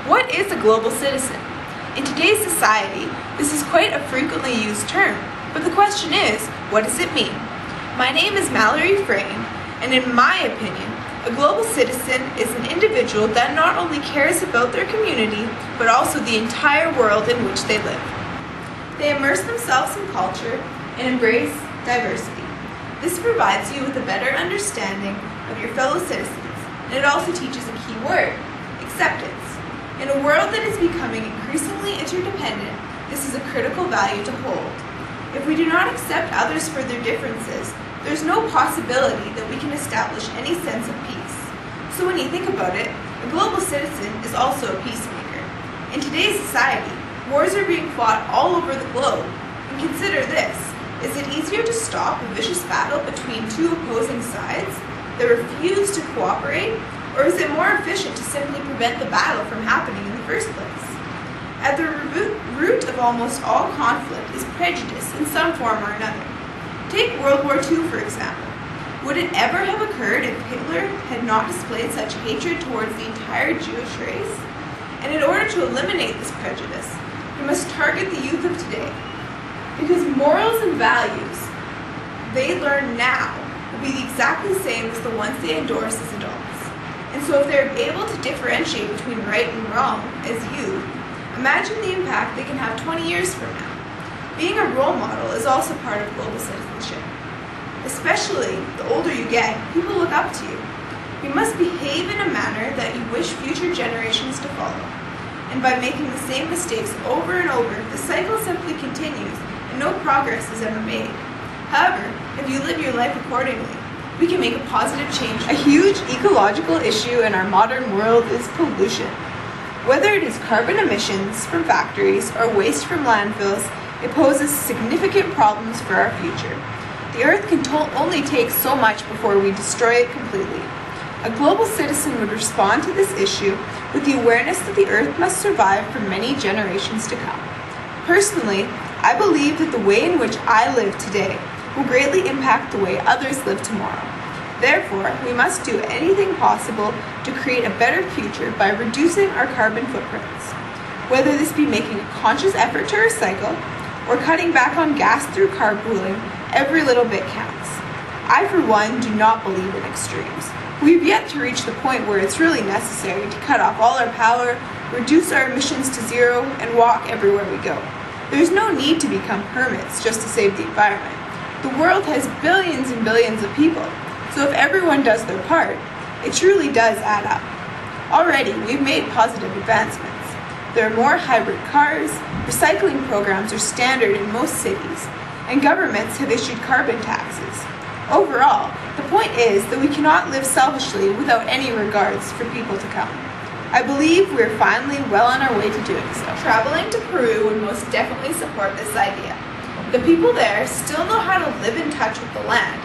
What is a global citizen? In today's society, this is quite a frequently used term, but the question is, what does it mean? My name is Mallory Project, and in my opinion, a global citizen is an individual that not only cares about their community, but also the entire world in which they live. They immerse themselves in culture and embrace diversity. This provides you with a better understanding of your fellow citizens, and it also teaches a key word, acceptance. In a world that is becoming increasingly interdependent, this is a critical value to hold. If we do not accept others for their differences, there's no possibility that we can establish any sense of peace. So when you think about it, a global citizen is also a peacemaker. In today's society, wars are being fought all over the globe. And consider this, is it easier to stop a vicious battle between two opposing sides that refuse to cooperate, or is it more efficient to simply prevent the battle from happening in the first place? At the root of almost all conflict is prejudice in some form or another. Take World War II, for example. Would it ever have occurred if Hitler had not displayed such hatred towards the entire Jewish race? And in order to eliminate this prejudice, we must target the youth of today. Because morals and values they learn now will be exactly the same as the ones they endorse as adults. And so if they're able to differentiate between right and wrong as youth, imagine the impact they can have 20 years from now. Being a role model is also part of global citizenship. Especially the older you get, people look up to you. You must behave in a manner that you wish future generations to follow. And by making the same mistakes over and over, the cycle simply continues and no progress is ever made. However, if you live your life accordingly, we can make a positive change. A huge ecological issue in our modern world is pollution. Whether it is carbon emissions from factories or waste from landfills, it poses significant problems for our future. The Earth can only take so much before we destroy it completely. A global citizen would respond to this issue with the awareness that the Earth must survive for many generations to come. Personally, I believe that the way in which I live today will greatly impact the way others live tomorrow. Therefore, we must do anything possible to create a better future by reducing our carbon footprints. Whether this be making a conscious effort to recycle or cutting back on gas through carpooling, every little bit counts. I, for one, do not believe in extremes. We've yet to reach the point where it's really necessary to cut off all our power, reduce our emissions to zero, and walk everywhere we go. There's no need to become hermits just to save the environment. The world has billions and billions of people, so if everyone does their part, it truly does add up. Already, we've made positive advancements. There are more hybrid cars, recycling programs are standard in most cities, and governments have issued carbon taxes. Overall, the point is that we cannot live selfishly without any regards for people to come. I believe we're finally well on our way to doing so. Traveling to Peru would most definitely support this idea. The people there still know how to live in touch with the land.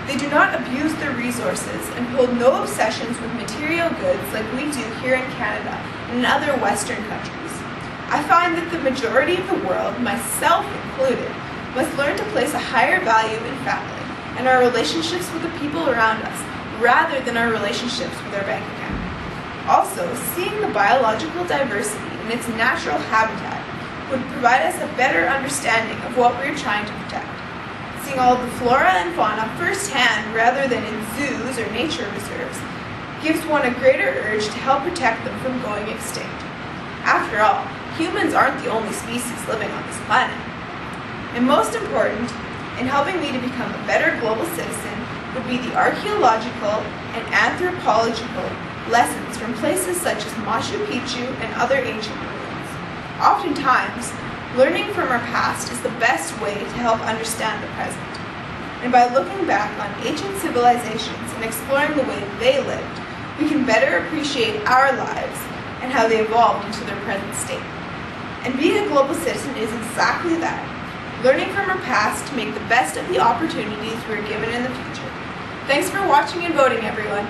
They do not abuse their resources and hold no obsessions with material goods like we do here in Canada and in other Western countries. I find that the majority of the world, myself included, must learn to place a higher value in family and our relationships with the people around us, rather than our relationships with our bank account. Also, seeing the biological diversity in its natural habitat would provide us a better understanding of what we are trying to protect. Seeing all the flora and fauna firsthand rather than in zoos or nature reserves gives one a greater urge to help protect them from going extinct. After all, humans aren't the only species living on this planet. And most important, in helping me to become a better global citizen would be the archaeological and anthropological lessons from places such as Machu Picchu and other ancient ruins. Oftentimes, learning from our past is the best way to help understand the present. And by looking back on ancient civilizations and exploring the way they lived, we can better appreciate our lives and how they evolved into their present state. And being a global citizen is exactly that, learning from our past to make the best of the opportunities we are given in the future. Thanks for watching and voting, everyone.